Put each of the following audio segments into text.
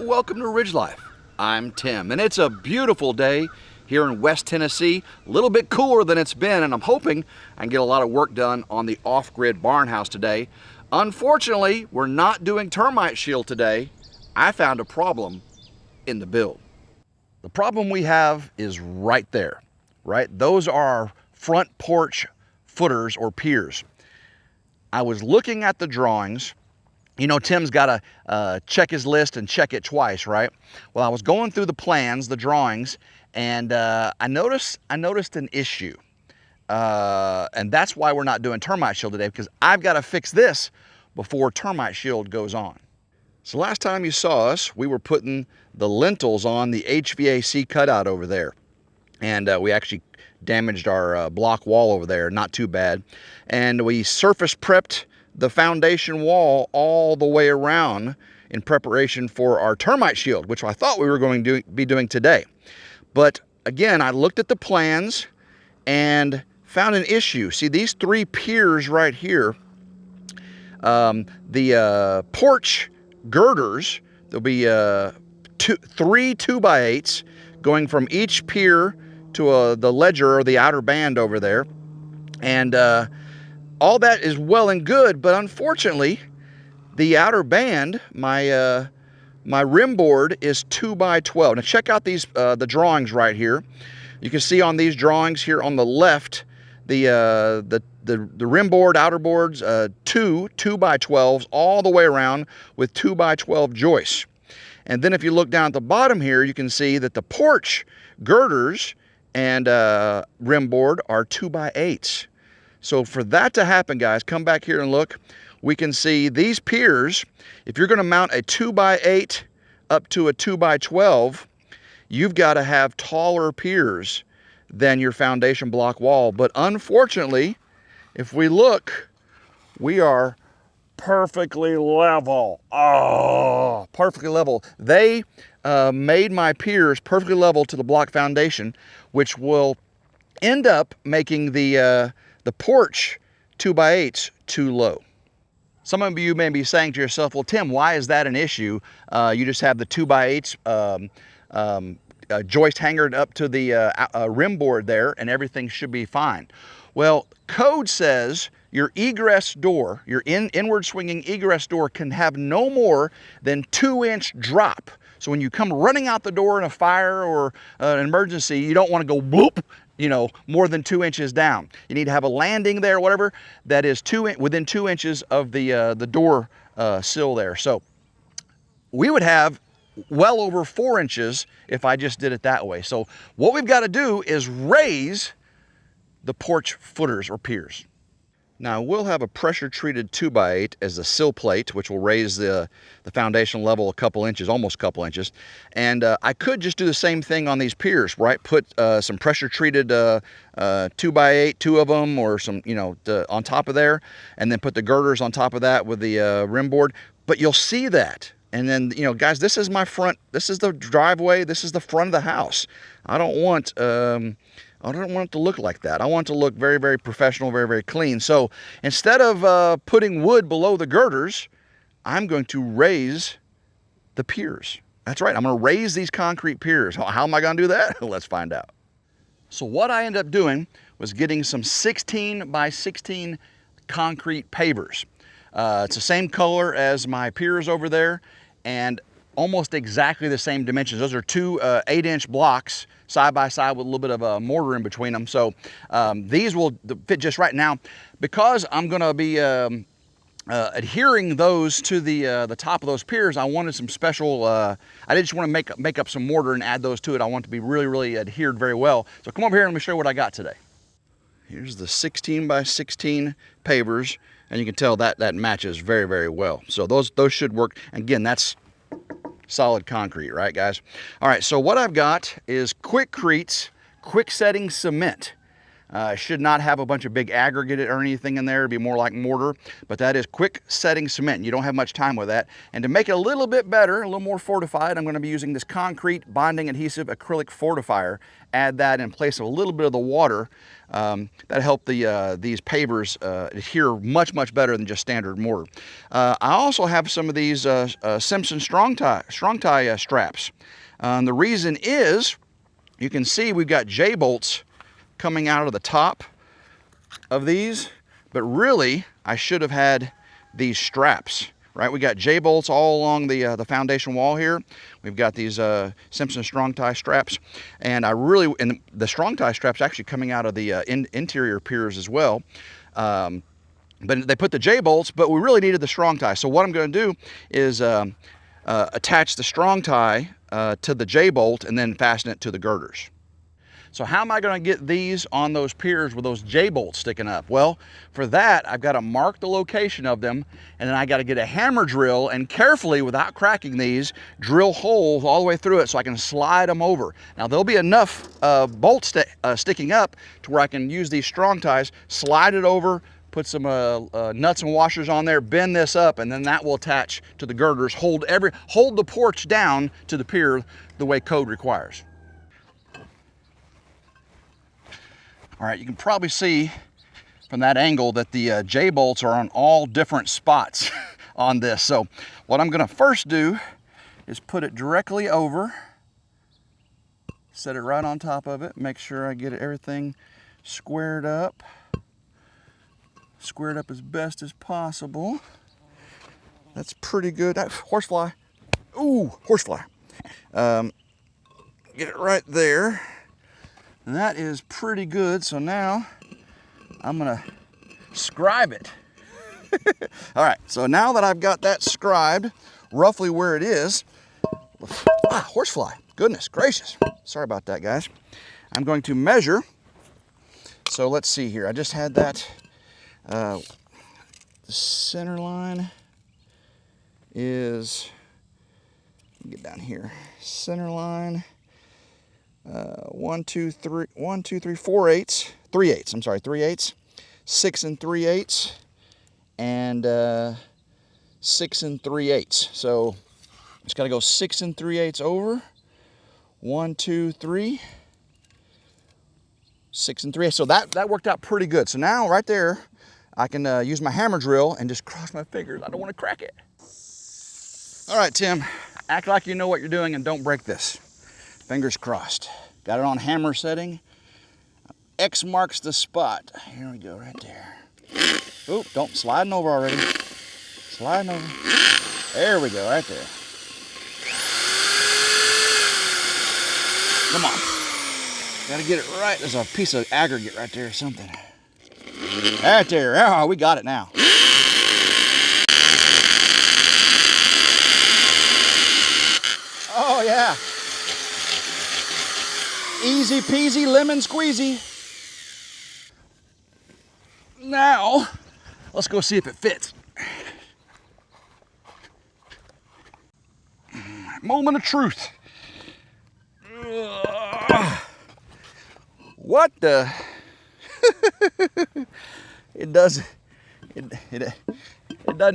Welcome to Ridge Life. I'm Tim, and it's a beautiful day here in West Tennessee. A little bit cooler than it's been, and I'm hoping I can get a lot of work done on the off-grid barn house today. Unfortunately, we're not doing termite shield today. I found a problem in the build. The problem we have is right there, right? Those are our front porch footers or piers. I was looking at the drawings. You know, Tim's got to check his list and check it twice, right? Well, I was going through the plans, the drawings, and I noticed an issue. And that's why we're not doing termite shield today, because I've got to fix this before termite shield goes on. So last time you saw us, we were putting the lintels on the HVAC cutout over there. And we actually damaged our block wall over there, not too bad. And we surface prepped the foundation wall all the way around in preparation for our termite shield, which I thought we were going to be doing today. But again, I looked at the plans and found an issue. See, these three piers right here, the porch girders, there'll be three 2x8s going from each pier to the ledger or the outer band over there. And all that is well and good, but unfortunately, the outer band, my rim board is 2x12. Now check out these the drawings right here. You can see on these drawings here on the left, the rim board, outer boards, two 2x12s all the way around with 2x12 joists. And then if you look down at the bottom here, you can see that the porch girders and rim board are 2x8s. So for that to happen, guys, come back here and look. We can see these piers. If you're going to mount a 2x8 up to a 2x12, you've got to have taller piers than your foundation block wall. But unfortunately, if we look, we are perfectly level. Oh, perfectly level. They made my piers perfectly level to the block foundation, which will end up making the porch 2x8s too low. Some of you may be saying to yourself, well, Tim, why is that an issue? You just have the 2x8s joist hangered up to the rim board there, and everything should be fine. Well, code says your egress door, your inward swinging egress door, can have no more than 2-inch drop. So when you come running out the door in a fire or an emergency, you don't want to go bloop, you know, more than 2 inches down. You need to have a landing there, whatever, that is within 2 inches of the door sill there. So we would have well over 4 inches if I just did it that way. So what we've got to do is raise the porch footers or piers. Now we'll have a pressure treated 2x8 as the sill plate, which will raise the foundation level a couple inches, almost a couple inches. And I could just do the same thing on these piers, right? Put some pressure treated 2x8, two of them, or some, you know, on top of there, and then put the girders on top of that with the rim board. But you'll see that. And then, you know, guys, this is my front, this is the driveway, this is the front of the house. I don't want it to look like that. I want it to look very, very professional, very, very clean. So instead of putting wood below the girders, I'm going to raise the piers. That's right, I'm going to raise these concrete piers. How am I going to do that? Let's find out. So what I ended up doing was getting some 16x16 concrete pavers. It's the same color as my piers over there, and almost exactly the same dimensions. Those are two 8-inch blocks side by side with a little bit of a mortar in between them. So these will fit just right. Now, because I'm going to be adhering those to the top of those piers, I wanted some special, I didn't just want to make up some mortar and add those to it. I want it to be really, really adhered very well. So come over here and let me show you what I got today. Here's the 16x16 pavers, and you can tell that matches very, very well. So those should work. Again, that's solid concrete, right, guys? All right, so what I've got is Quickcrete's quick setting cement. It should not have a bunch of big aggregate or anything in there. It'd be more like mortar, but that is quick setting cement. You don't have much time with that. And to make it a little bit better, a little more fortified, I'm going to be using this concrete bonding adhesive acrylic fortifier. Add that in place of a little bit of the water. That help these pavers adhere much better than just standard mortar. I also have some of these Simpson strong tie straps. The reason is, you can see we've got J-bolts coming out of the top of these, but really I should have had these straps. Right, we got J-bolts all along the foundation wall here. We've got these Simpson strong tie straps, and the strong tie straps actually coming out of the interior piers as well. But they put the J-bolts, but we really needed the strong tie. So what I'm going to do is attach the strong tie to the J-bolt and then fasten it to the girders. So how am I going to get these on those piers with those J-bolts sticking up? Well, for that, I've got to mark the location of them, and then I got to get a hammer drill and carefully, without cracking these, drill holes all the way through it so I can slide them over. Now, there'll be enough bolts sticking up to where I can use these strong ties, slide it over, put some nuts and washers on there, bend this up, and then that will attach to the girders, hold the porch down to the pier the way code requires. All right, you can probably see from that angle that the J-bolts are on all different spots on this. So what I'm gonna first do is put it directly over, set it right on top of it, make sure I get everything squared up as best as possible. That's pretty good. Horsefly. Ooh, horsefly. Get it right there. And that is pretty good. So now I'm gonna scribe it. All right, so now that I've got that scribed roughly where it is, horsefly, goodness gracious. Sorry about that, guys. I'm going to measure. So let's see here. I just had that, the center line is, get down here, center line, 1, 2, 3, 4 eighths, 3 eighths, I'm sorry, 3 eighths, 6 3 eighths, and 6 3 eighths. So just got to go 6 3 eighths over, 1, 2, 3, 6 3 eighths. So that worked out pretty good. So now right there, I can use my hammer drill and just cross my fingers. I don't want to crack it. All right, Tim, act like you know what you're doing and don't break this. Fingers crossed. Got it on hammer setting. X marks the spot. Here we go, right there. Oop, don't, sliding over already. Sliding over. There we go, right there. Come on. Gotta get it right. There's a piece of aggregate right there or something. Right there. Oh, we got it now. Oh, yeah. Easy peasy lemon squeezy. Now, let's go see if it fits. Moment of truth. What the? It doesn't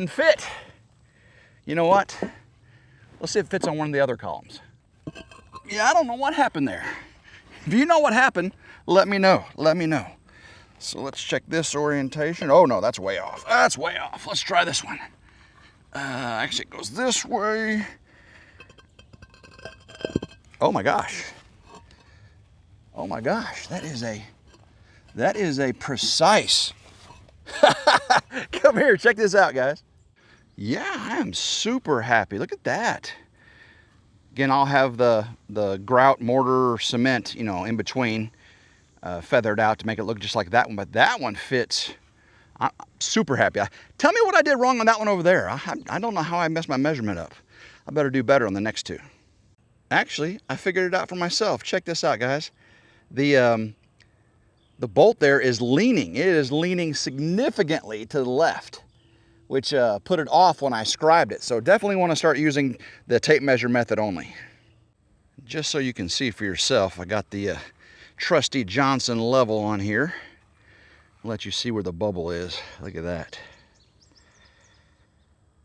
fit. You know what? Let's see if it fits on one of the other columns. Yeah, I don't know what happened there. If you know what happened, let me know. Let me know. So let's check this orientation. Oh no, that's way off. That's way off. Let's try this one. Actually, it goes this way. Oh my gosh. Oh my gosh, that is a precise. Come here, check this out, guys. Yeah, I am super happy. Look at that. Again, I'll have the grout, mortar, cement, you know, in between, feathered out to make it look just like that one. But that one fits. I'm super happy. Tell me what I did wrong on that one over there. I don't know how I messed my measurement up. I better do better on the next two. Actually, I figured it out for myself. Check this out, guys. The bolt there is leaning. It is leaning significantly to the left, which put it off when I scribed it. So definitely want to start using the tape measure method only. Just so you can see for yourself, I got the trusty Johnson level on here. I'll let you see where the bubble is. Look at that.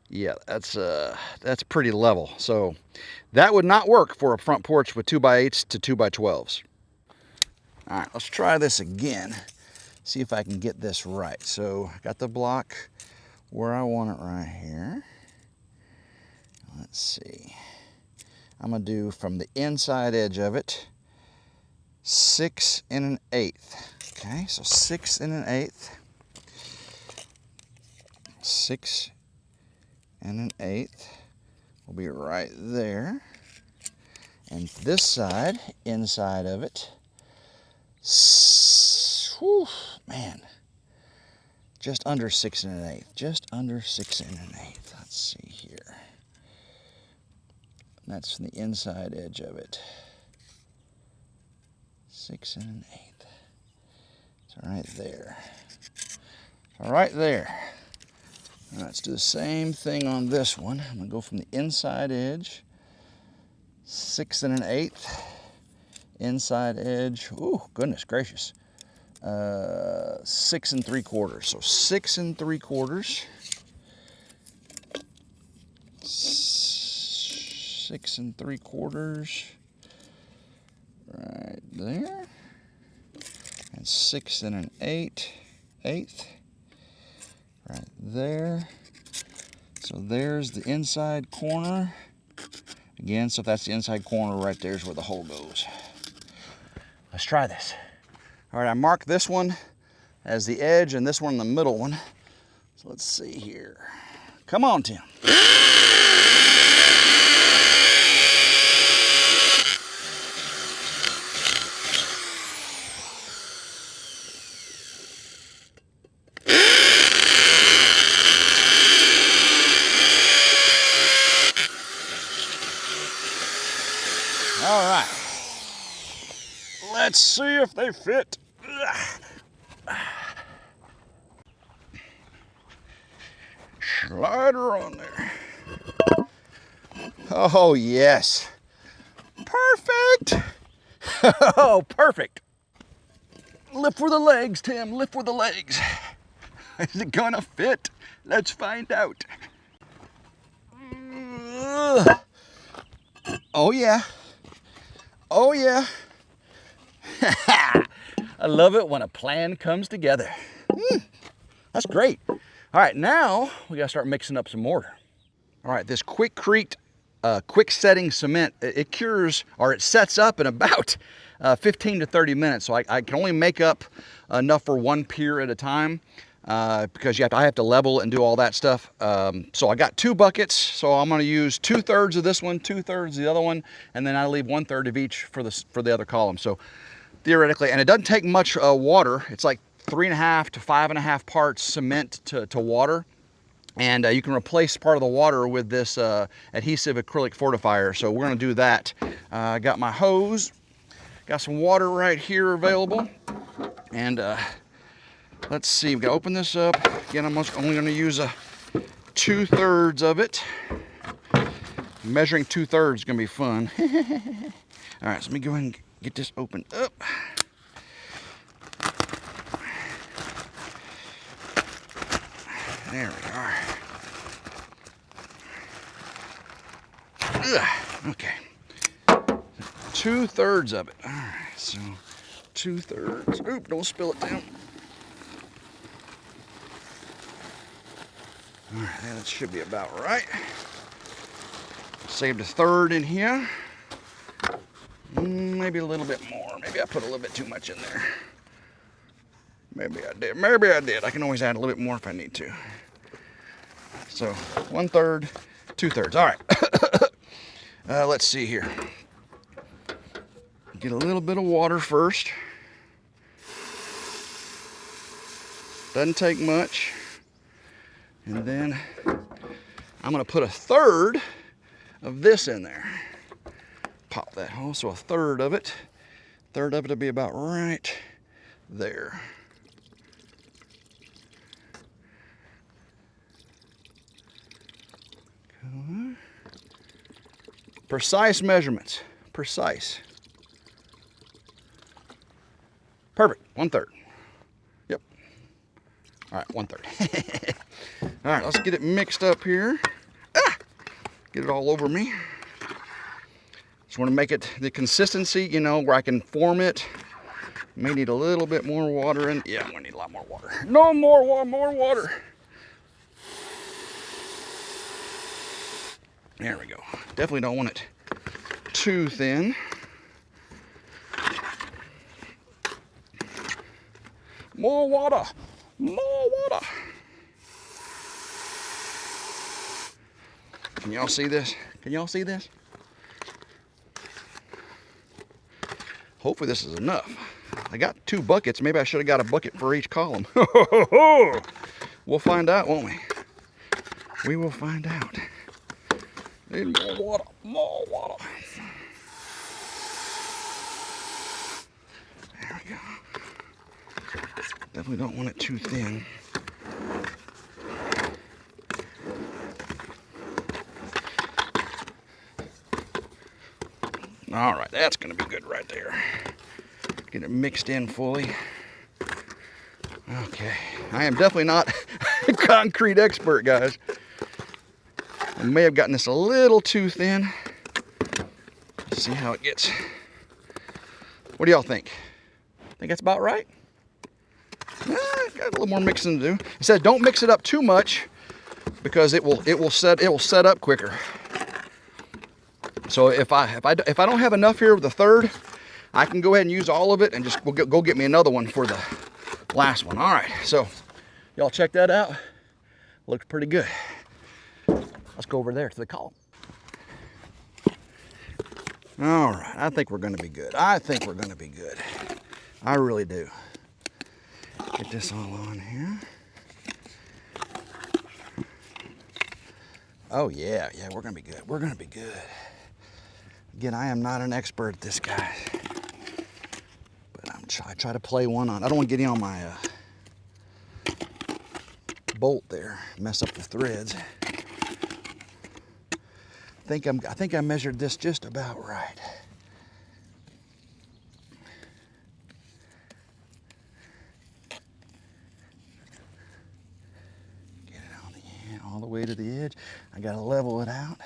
Yeah, that's pretty level. So that would not work for a front porch with 2x8s to 2x12s. All right, let's try this again. See if I can get this right. So I got the block where I want it right here. Let's see. I'm gonna do from the inside edge of it 6 1/8. Okay, so 6 1/8. 6 1/8 will be right there. And this side, inside of it, whew, man, just under 6 1/8. Just under 6 1/8. Let's see here. That's from the inside edge of it. 6 1/8. It's right there. All right there. All right, let's do the same thing on this one. I'm gonna go from the inside edge, 6 1/8. Inside edge, oh goodness gracious, 6 3/4. So 6 3/4. 6 3/4 right there, and 6 1/8 right there. So there's the inside corner again. So if that's the inside corner, right there's where the hole goes. Let's try this. All right, I marked this one as the edge and this one the middle one. So let's see here. Come on, Tim. All right, let's see if they fit. Slider on there. Oh, yes. Perfect. Oh, perfect. Lift for the legs, Tim. Lift for the legs. Is it gonna fit? Let's find out. Oh, yeah. Oh, yeah. I love it when a plan comes together. That's great. All right, now we gotta start mixing up some mortar. All right, this quick setting cement, it cures, or it sets up in about 15 to 30 minutes. So I can only make up enough for one pier at a time because I have to level and do all that stuff. So I got 2 buckets. So I'm gonna use 2/3 of this one, 2/3 of the other one, and then I leave 1/3 of each for the other column. So theoretically, and it doesn't take much water. It's like 3.5 to 5.5 parts cement to water. And you can replace part of the water with this adhesive acrylic fortifier. So we're gonna do that. I got my hose, got some water right here available. And let's see, we gotta open this up. Again, I'm only gonna use 2/3 of it. Measuring 2/3 is gonna be fun. All right, so let me go ahead and get this opened up. There we are. Okay. 2/3 of it. All right, so 2/3. Oop, don't spill it down. All right, that should be about right. Saved 1/3 in here. Maybe a little bit more. Maybe I put a little bit too much in there. Maybe I did. Maybe I did. I can always add a little bit more if I need to. So 1/3, 2/3. All right. Let's see here. Get a little bit of water first. Doesn't take much. And then I'm gonna put 1/3 of this in there. Pop that hole, so 1/3 of it. 1/3 of it will be about right there. Precise measurements, precise. Perfect, 1/3. Yep. All right, 1/3. All right, let's get it mixed up here. Ah! Get it all over me. Just want to make it the consistency, you know, where I can form it. May need a little bit more water in. Yeah, I'm gonna need a lot more water. No more water. There we go. Definitely don't want it too thin. More water. Can y'all see this? Hopefully this is enough. I got 2 buckets. Maybe I should have got a bucket for each column. We'll find out, won't we? We will find out. Need more water. There we go. Definitely don't want it too thin. All right, that's gonna be good right there. Get it mixed in fully. Okay, I am definitely not a concrete expert, guys. I may have gotten this a little too thin. Let's see how it gets. What do y'all think? Think that's about right? Got a little more mixing to do. It says don't mix it up too much because it will set up quicker. So if I don't have enough here with the 1/3, I can go ahead and use all of it and just go get me another one for the last one. All right, so y'all check that out. Looks pretty good. Let's go over there to the column. All right, I think we're gonna be good. I really do. Get this all on here. Oh yeah, we're gonna be good. Again, I am not an expert at this, guys. But I try to play one on. I don't want to get in on my bolt there, mess up the threads. I think I measured this just about right. Get it on the end, all the way to the edge. I gotta level it out.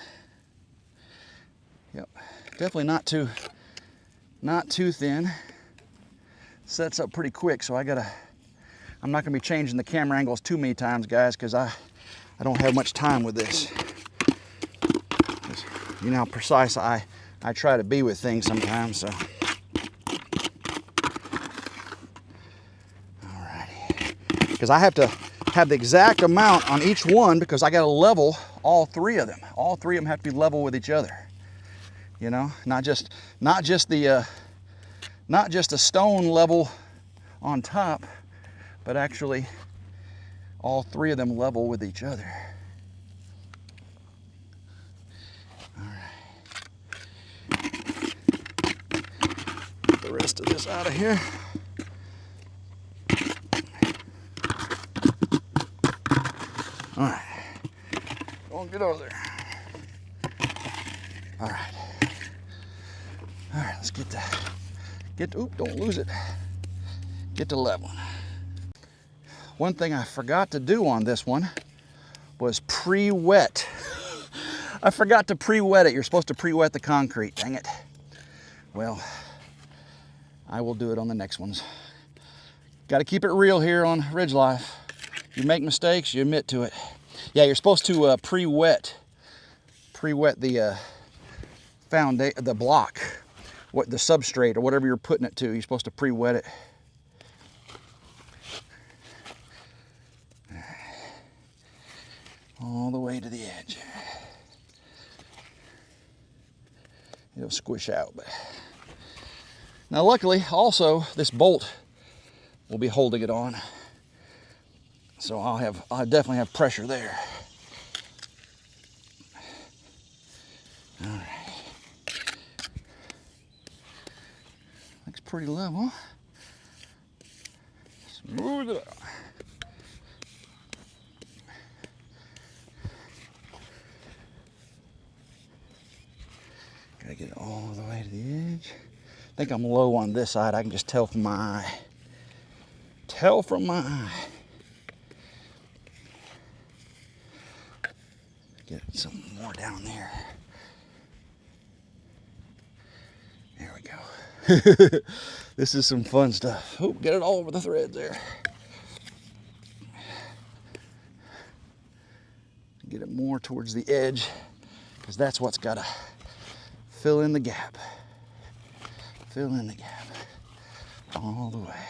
Yep, definitely not too thin. Sets up pretty quick, so I'm not gonna be changing the camera angles too many times, guys, because I don't have much time with this. You know how precise I try to be with things sometimes, so. Alrighty. Because I have to have the exact amount on each one because I gotta level all 3 of them. All 3 of them have to be level with each other. You know, not just the stone level on top, but actually all 3 of them level with each other. All right. Get the rest of this out of here. All right. Don't get over there. All right. All right, let's don't lose it. Get to leveling. One thing I forgot to do on this one was pre-wet. I forgot to pre-wet it. You're supposed to pre-wet the concrete, dang it. Well, I will do it on the next ones. Got to keep it real here on RidgeLife. You make mistakes, you admit to it. Yeah, you're supposed to pre-wet the the block, the substrate or whatever you're putting it to. You're supposed to pre-wet it. All the way to the edge. It'll squish out, but now luckily also this bolt will be holding it on, so I'll definitely have pressure there. All right. Looks pretty level. Smooth it out. Gotta get it all the way to the edge. I think I'm low on this side. I can just tell from my eye. tell from my eye. Get some more down there. There we go. This is some fun stuff. Oh, get it all over the threads there. Get it more towards the edge, because that's what's got to fill in the gap. Fill in the gap all the way.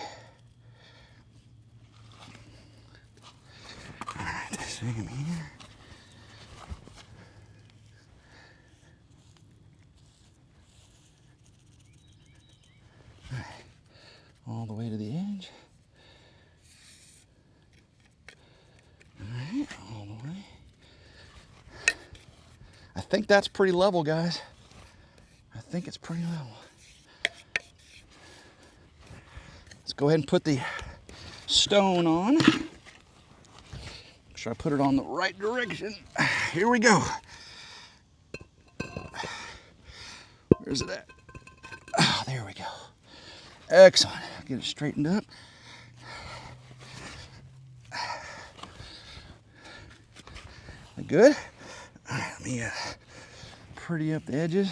All right, same here. All right, all the way to the edge. All right, all the way. I think that's pretty level, guys. I think it's pretty level. Let's go ahead and put the stone on. Make sure I put it on the right direction. Here we go. Where's it at? Oh, there we go. Excellent. Get it straightened up. Good. All right, let me pretty up the edges.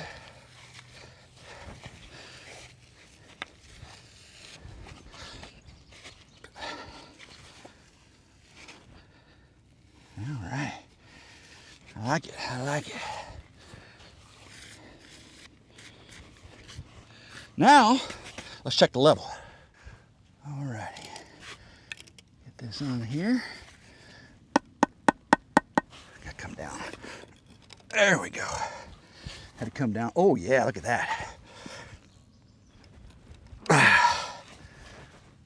All right. I like it. I like it. Now, let's check the level. All righty. Get this on here. Gotta come down. There we go. Had to come down. Oh yeah, look at that.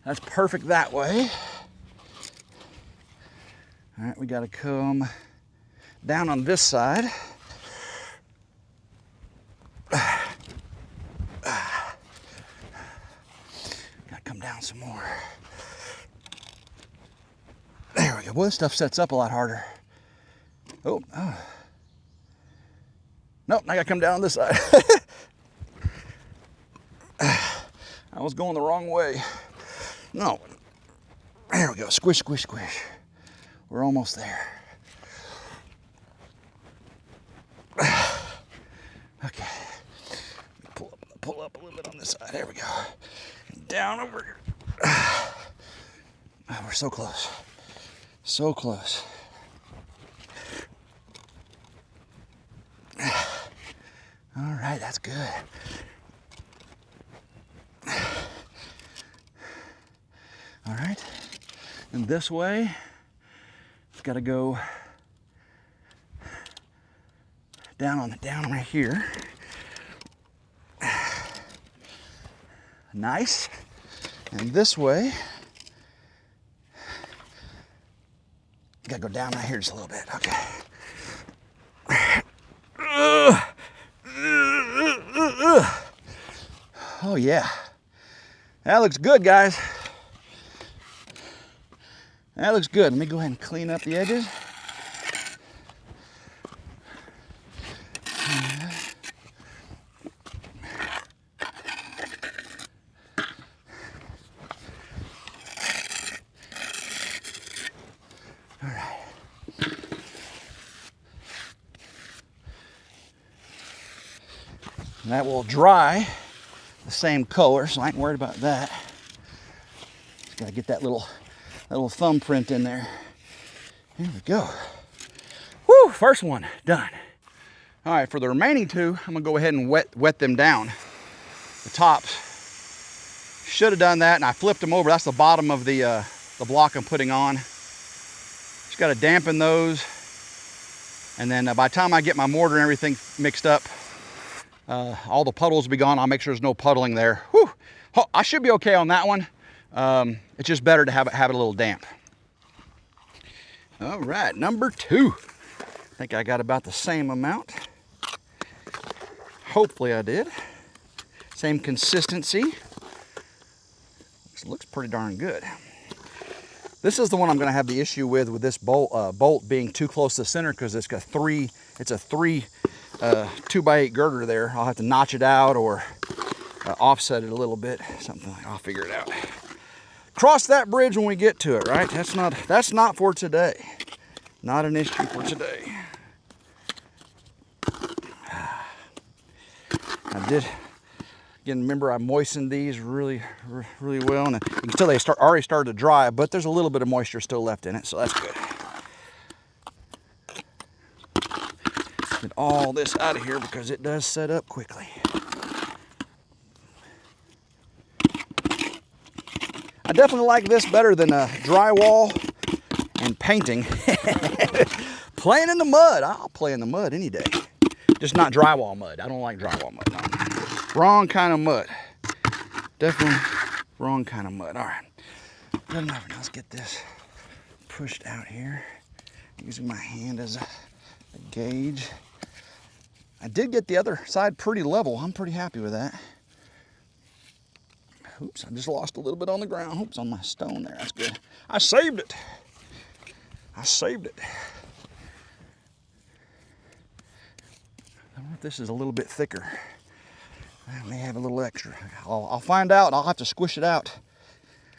That's perfect that way. All right, we got to come down on this side. Got to come down some more. There we go. Boy, this stuff sets up a lot harder. Oh. Nope, I got to come down on this side. I was going the wrong way. No. There we go. Squish, squish, squish. We're almost there. Okay. Pull up a little bit on this side. There we go. Down over here. Oh, we're so close. So close. All right, that's good. All right, and this way, it's got to go down right here. Nice. And this way, got to go down right here just a little bit. Okay. Oh yeah, that looks good, guys. That looks good. Let me go ahead and clean up the edges. All right. And that will dry the same color, so I ain't worried about that. Just gotta get that little thumbprint in there. Here we go. Woo, first one done. All right, for the remaining two, I'm gonna go ahead and wet them down. The tops. Should have done that, and I flipped them over. That's the bottom of the block I'm putting on. Just gotta dampen those. And then by the time I get my mortar and everything mixed up, all the puddles will be gone. I'll make sure there's no puddling there. Whew. Oh, I should be okay on that one. It's just better to have it a little damp. All right, number two. I think I got about the same amount. Hopefully I did. Same consistency. Looks pretty darn good. This is the one I'm going to have the issue with this bolt being too close to the center, because it's a three 2x8 girder there. I'll have to notch it out or offset it a little bit. Something like, I'll figure it out. cross that bridge when we get to it, right? That's not for today. Not an issue for today. I did, again, remember I moistened these really well, and you can tell they already started to dry, but there's a little bit of moisture still left in it, so that's good. Get all this out of here because it does set up quickly. I definitely like this better than drywall and painting. Playing in the mud, I'll play in the mud any day. Just not drywall mud. I don't like drywall mud. No. Wrong kind of mud. Definitely wrong kind of mud. All right. Good enough. Now let's get this pushed out here. Using my hand as a gauge. I did get the other side pretty level. I'm pretty happy with that. Oops, I just lost a little bit on the ground. Oops, on my stone there. That's good. I saved it. I saved it. I wonder if this is a little bit thicker. I may have a little extra. I'll find out. I'll have to squish it out.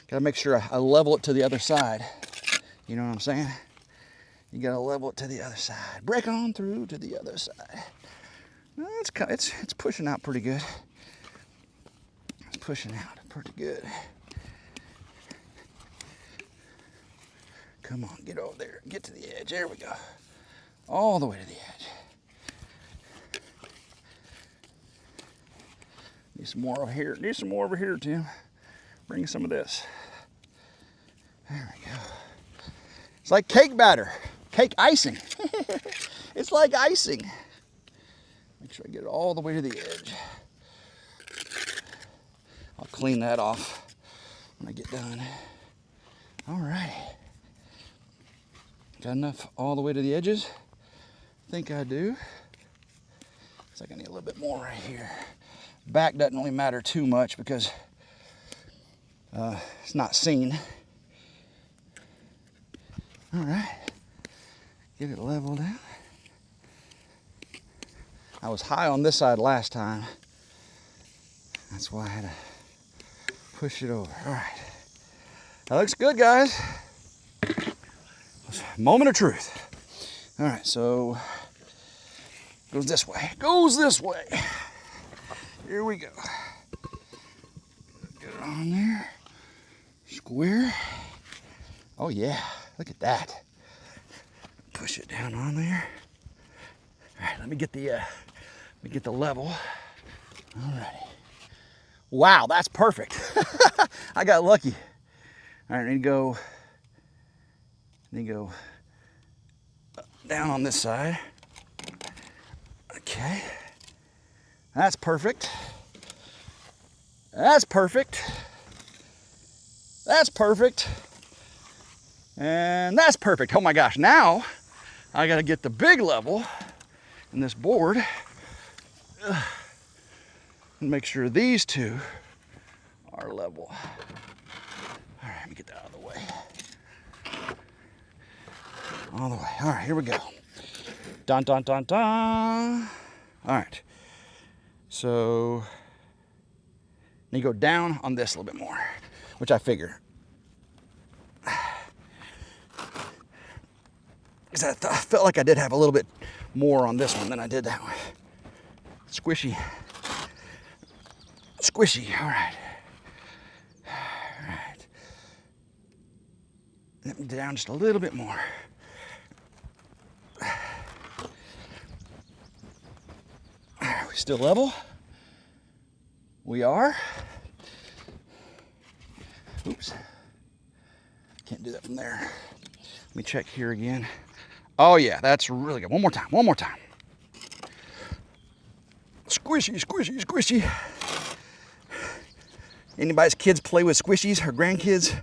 Gotta make sure I level it to the other side. You know what I'm saying? You gotta level it to the other side. Break on through to the other side. It's pushing out pretty good. It's pushing out pretty good. Come on, get over there. Get to the edge. There we go. All the way to the edge. Need some more over here. Need some more over here, Tim. Bring some of this. There we go. It's like cake batter. Cake icing. It's like icing. Make sure I get it all the way to the edge. I'll clean that off when I get done. All right. Got enough all the way to the edges? I think I do. Looks like I need a little bit more right here. Back doesn't really matter too much because it's not seen. All right. Get it leveled out. I was high on this side last time. That's why I had to push it over. All right. That looks good, guys. Moment of truth. All right, so goes this way. Goes this way. Here we go. Get it on there. Square. Oh yeah, look at that. Push it down on there. All right, let me get the level. All righty. Wow, that's perfect. I got lucky. All right, I need to go down on this side. Okay. That's perfect. That's perfect. That's perfect. And that's perfect. Oh my gosh, now I gotta get the big level in this board and make sure these two are level. All right, let me get that out of the way. All the way. All right, here we go. Dun, dun, dun, dun. All right. So, need to go down on this a little bit more, which I figure. Because I felt like I did have a little bit more on this one than I did that one. Squishy. Squishy. All right. All right. Let me down just a little bit more. Are we still level? We are. Oops. Can't do that from there. Let me check here again. Oh yeah, that's really good. One more time, one more time. Squishy, squishy, squishy. Anybody's kids play with squishies, her grandkids?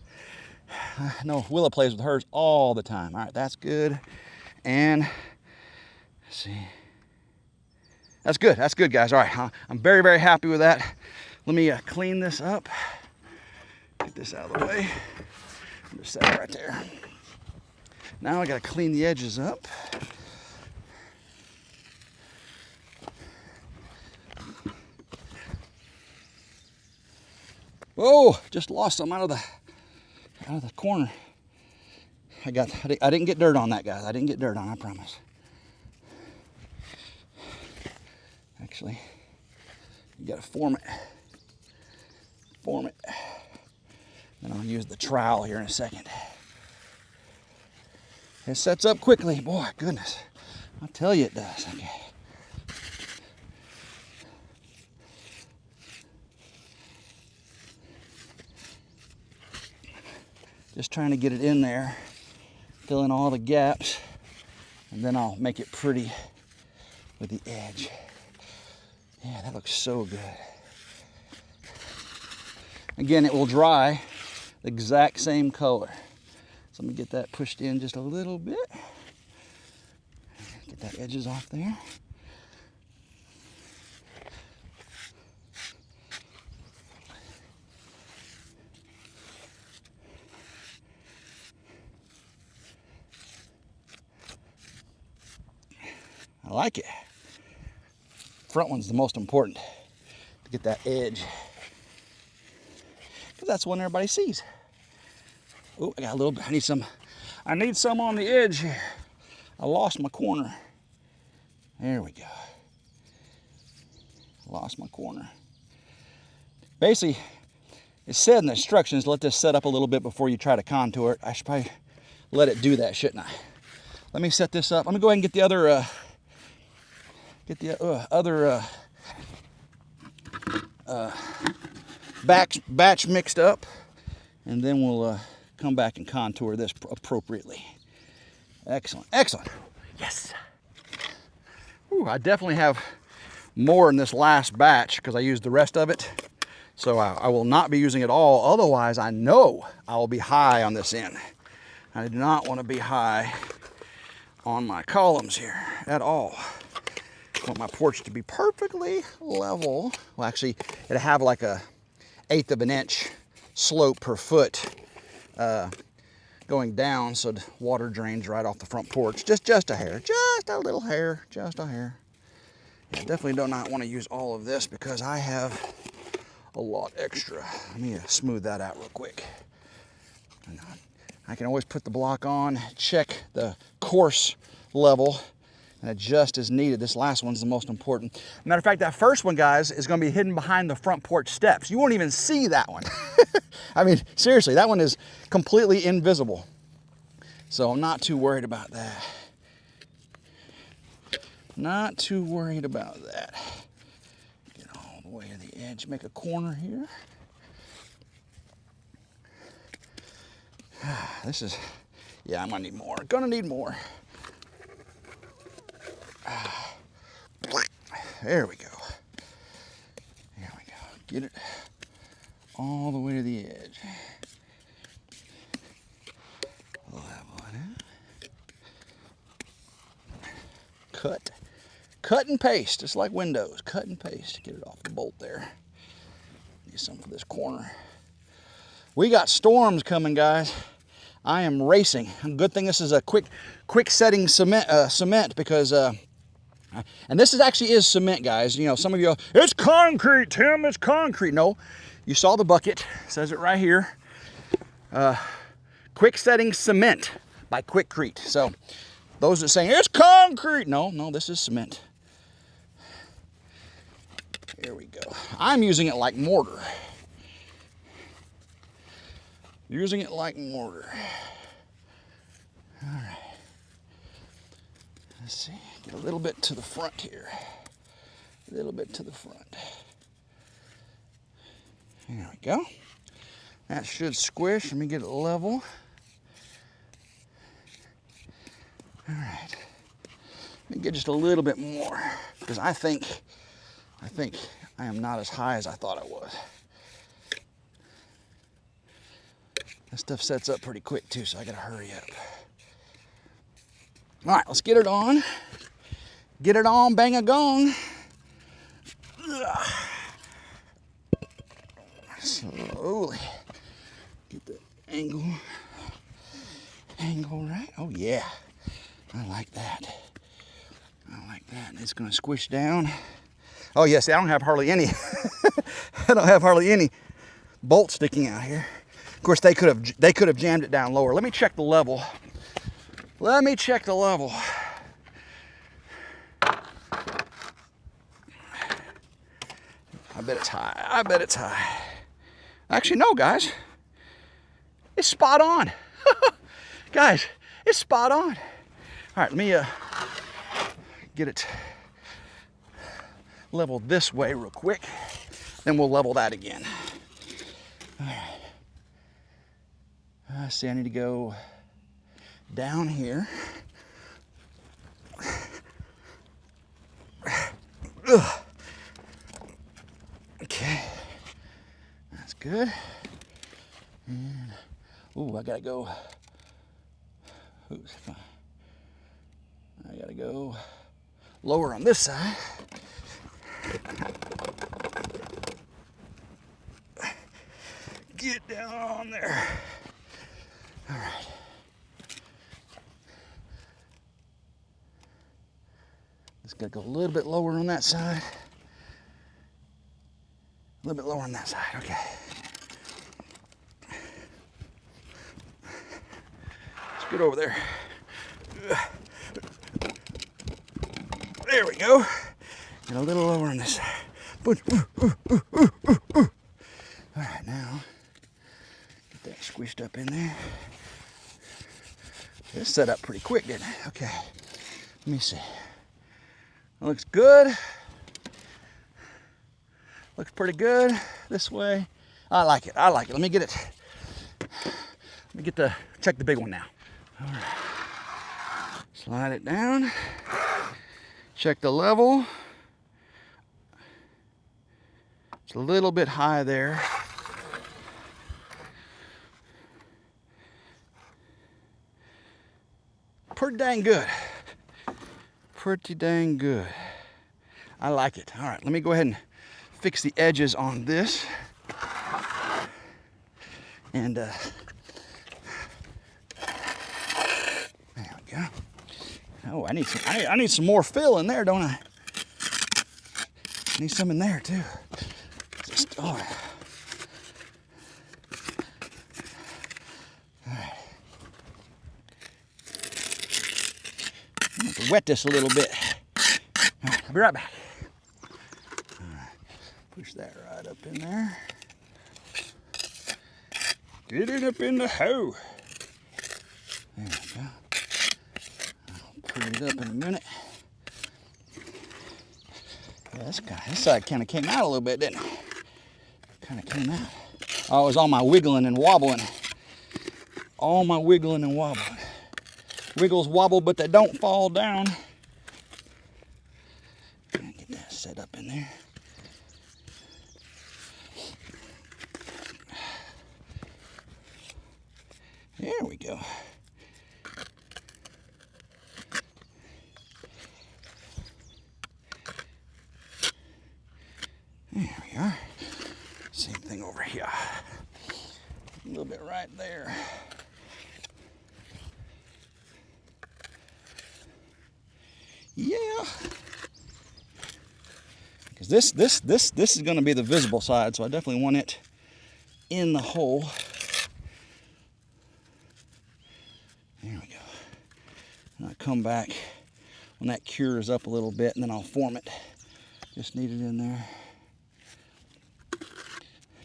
No, Willa plays with hers all the time. All right, that's good. And, let's see. That's good, guys. All right, I'm very, very happy with that. Let me clean this up. Get this out of the way. Just set it right there. Now I gotta clean the edges up. Oh, just lost some out of the out of the corner. I didn't get dirt on that, guys. I didn't get dirt on, I promise. Actually, you gotta form it. Form it. Then I'll use the trowel here in a second. It sets up quickly. Boy, goodness. I'll tell you it does. Okay. Just trying to get it in there, fill in all the gaps, and then I'll make it pretty with the edge. Yeah, that looks so good. Again, it will dry the exact same color. So let me get that pushed in just a little bit. Get that edges off there. I like it. Front one's the most important to get that edge, because that's what everybody sees. Oh, I got a little bit. I need some on the edge here. I lost my corner. There we go. Lost my corner. Basically, it said in the instructions, let this set up a little bit before you try to contour it. I should probably let it do that, shouldn't I? Let me set this up. Let me go ahead and get the other batch mixed up, and then we'll come back and contour this appropriately. Excellent, excellent. Yes. Ooh, I definitely have more in this last batch because I used the rest of it. So I will not be using it all. Otherwise, I know I will be high on this end. I do not want to be high on my columns here at all. I want my porch to be perfectly level. Well, actually, it'll have like a 1/8 of an inch slope per foot going down, so the water drains right off the front porch. Just a hair, just a little hair, just a hair. I definitely do not want to use all of this because I have a lot extra. Let me smooth that out real quick. I can always put the block on, check the course level, and adjust as needed. This last one's the most important. Matter of fact, that first one, guys, is going to be hidden behind the front porch steps. You won't even see that one. I mean, seriously, that one is completely invisible. So I'm not too worried about that. Not too worried about that. Get all the way to the edge, make a corner here. This is, yeah, I'm gonna need more. Gonna need more. There we go. There we go. Get it all the way to the edge. Level it out. Cut and paste, just like Windows. Cut and paste. Get it off the bolt there. Need some for this corner. We got storms coming, guys. I am racing. Good thing this is a quick setting cement because and this actually is cement, guys. You know, some of you go, it's concrete, Tim, it's concrete. No, you saw the bucket, it says it right here. Quick setting cement by Quickcrete. So those that say it's concrete, no, this is cement. Here we go. I'm using it like mortar. Using it like mortar. All right. Let's see. Get a little bit to the front here. A little bit to the front. There we go. That should squish. Let me get it level. All right. Let me get just a little bit more because I think I am not as high as I thought I was. That stuff sets up pretty quick too, so I gotta hurry up. All right, let's get it on. Get it on, bang a gong. Slowly. Get the angle right. Oh yeah, I like that. I like that. It's gonna squish down. Oh yes, I don't have hardly any. I don't have hardly any bolts sticking out here. Of course, they could have jammed it down lower. Let me check the level. Let me check the level. I bet it's high. I bet it's high. Actually, no, guys. It's spot on. Guys, it's spot on. All right, let me get it leveled this way real quick. Then we'll level that again. All right. See, I need to go down here. Ugh. Okay, that's good. And ooh, I gotta go. Oops, I gotta go lower on this side. Get down on there. All right. Just gotta go a little bit lower on that side. A little bit lower on that side, okay. Let's get over there. There we go. And a little lower on this side. All right, now, get that squished up in there. This set up pretty quick, didn't it? Okay, let me see. That looks good. Looks pretty good this way. I like it. I like it. Let me get it. Let me get check the big one now. All right. Slide it down. Check the level. It's a little bit high there. Pretty dang good. Pretty dang good. I like it. All right, let me go ahead and fix the edges on this. And there we go. Oh, I need some more fill in there, don't I? I need some in there too. Just, oh. All right. I'm gonna wet this a little bit. All right, I'll be right back. All right, push that right up in there. Get it up in the hoe. There we go. I'll put it up in a minute. Yeah, this side kind of came out a little bit, didn't it? Kind of came out. Oh, it was all my wiggling and wobbling. All my wiggling and wobbling. Wiggles wobble, but they don't fall down. Get that set up in there. There we go. There we are. Same thing over here. A little bit right there. Yeah. Because this is going to be the visible side, so I definitely want it in the hole. There we go. And I'll come back when that cures up a little bit, and then I'll form it. Just need it in there.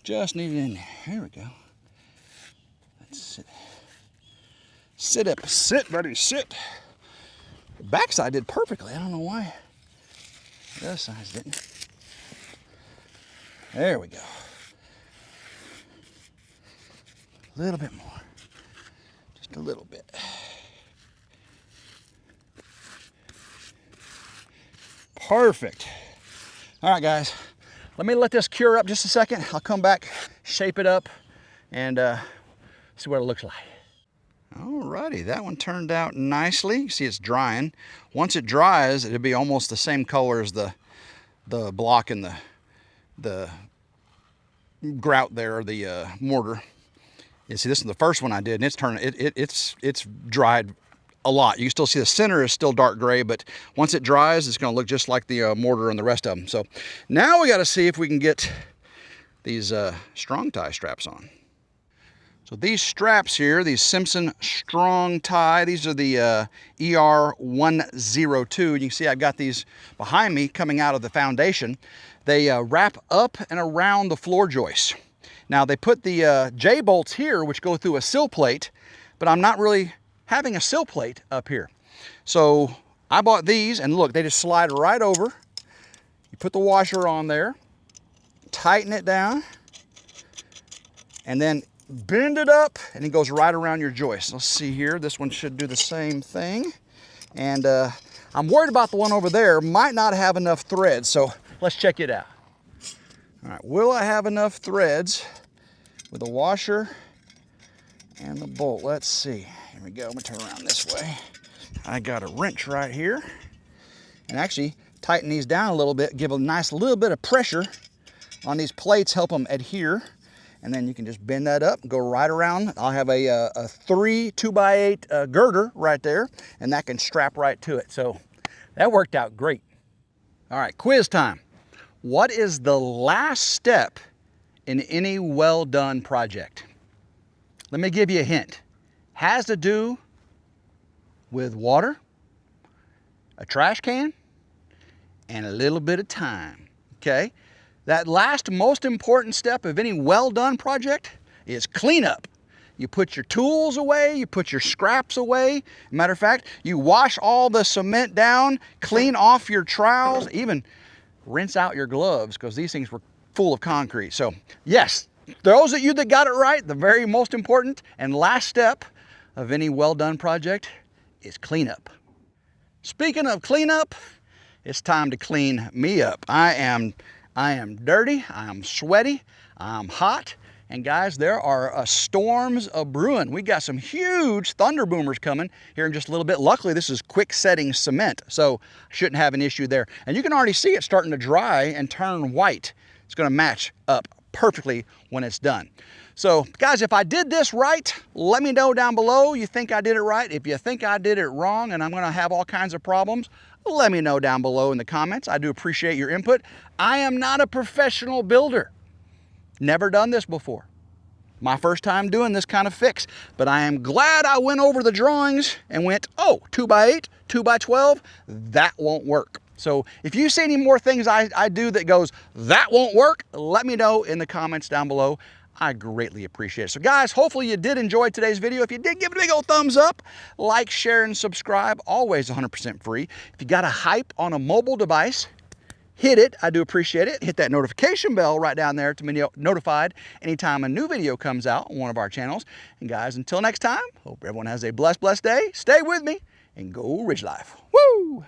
Just need it in there. There we go. Let's sit. Sit up. Sit, buddy. Sit. The backside did perfectly. I don't know why the other sides didn't. There we go. A little bit more. Just a little bit. Perfect. All right, guys. Let me let this cure up just a second. I'll come back, shape it up, and see what it looks like. Alrighty, that one turned out nicely. You see it's drying. Once it dries, it'll be almost the same color as the block and the grout there, or the mortar. You see, this is the first one I did, and it's dried a lot. You can still see the center is still dark gray, but once it dries, it's going to look just like the mortar and the rest of them. So now we got to see if we can get these strong tie straps on. So these straps here, these Simpson Strong Tie, these are the ER102. You can see I've got these behind me coming out of the foundation. They wrap up and around the floor joists. Now they put the J-bolts here, which go through a sill plate, but I'm not really having a sill plate up here. So I bought these, and look, they just slide right over. You put the washer on there, tighten it down, and then bend it up, and it goes right around your joist. Let's see here. This one should do the same thing. And I'm worried about the one over there. Might not have enough threads, so let's check it out. All right, will I have enough threads with the washer and the bolt? Let's see. Here we go. I'm gonna turn around this way. I got a wrench right here, and actually tighten these down a little bit, give a nice little bit of pressure on these plates, help them adhere. And then you can just bend that up, go right around. I'll have a 2x8 girder right there, and that can strap right to it. So that worked out great. All right, quiz time. What is the last step in any well-done project? Let me give you a hint. Has to do with water, a trash can, and a little bit of time, okay? That last most important step of any well-done project is cleanup. You put your tools away, you put your scraps away. Matter of fact, you wash all the cement down, clean off your trowels, even rinse out your gloves, because these things were full of concrete. So yes, those of you that got it right, the very most important and last step of any well-done project is cleanup. Speaking of cleanup, it's time to clean me up. I am dirty, I am sweaty, I'm hot, and guys, there are storms a-brewing. We got some huge thunder boomers coming here in just a little bit. Luckily, this is quick setting cement, so I shouldn't have an issue there. And you can already see it starting to dry and turn white. It's gonna match up perfectly when it's done. So guys, if I did this right, let me know down below you think I did it right. If you think I did it wrong and I'm gonna have all kinds of problems, let me know down below in the comments. I do appreciate your input. I am not a professional builder. Never done this before. My first time doing this kind of fix, but I am glad I went over the drawings and went, oh, 2x8, 2x12, that won't work. So if you see any more things I do that goes, that won't work, let me know in the comments down below. I greatly appreciate it. So guys, hopefully you did enjoy today's video. If you did, give it a big old thumbs up, like, share, and subscribe. Always 100% free. If you got a hype on a mobile device, hit it. I do appreciate it. Hit that notification bell right down there to be notified anytime a new video comes out on one of our channels. And guys, until next time, hope everyone has a blessed day. Stay with me and go Ridge Life. Woo!